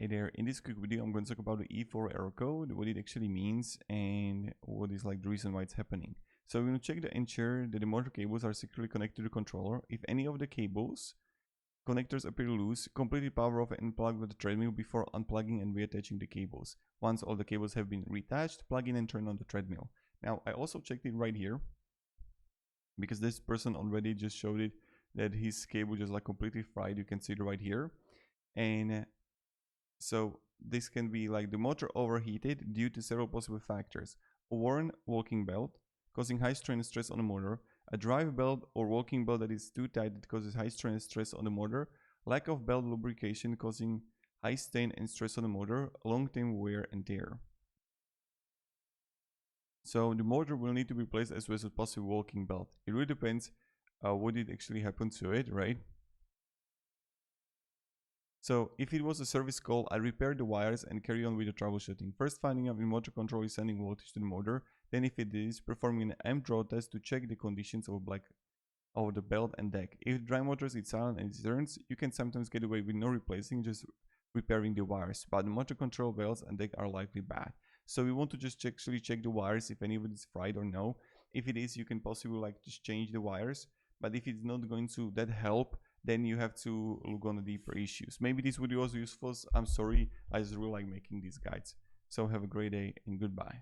Hey there, in this quick video I'm going to talk about the E4 error code, what it actually means and what is like the reason why it's happening. So we're going to check to ensure that the motor cables are securely connected to the controller. If any of the cables connectors appear loose, completely power off and unplug the treadmill before unplugging and reattaching the cables. Once all the cables have been reattached, plug in and turn on the treadmill. Now I also checked it right here because this person already just showed it that his cable just like completely fried. You can see it right here. And so this can be like the motor overheated due to several possible factors. A worn walking belt causing high strain and stress on the motor, a drive belt or walking belt that is too tight that causes high strain and stress on the motor, lack of belt lubrication causing high strain and stress on the motor, long-term wear and tear. So the motor will need to be replaced as well as a possible walking belt. It really depends what did actually happen to it, right? So if it was a service call, I repair the wires and carry on with the troubleshooting. First finding out if the motor control is sending voltage to the motor, then if it is, performing an amp draw test to check the conditions of the belt and deck. If the drive motor is silent and it turns, you can sometimes get away with no replacing, just repairing the wires, but the motor control belts and deck are likely bad. So we want to just actually check the wires if any of it is fried or no. If it is, you can possibly like just change the wires, but if it's not going to that help, then you have to look on the deeper issues. Maybe this video was useful. I'm sorry, I just really like making these guides. So have a great day and goodbye.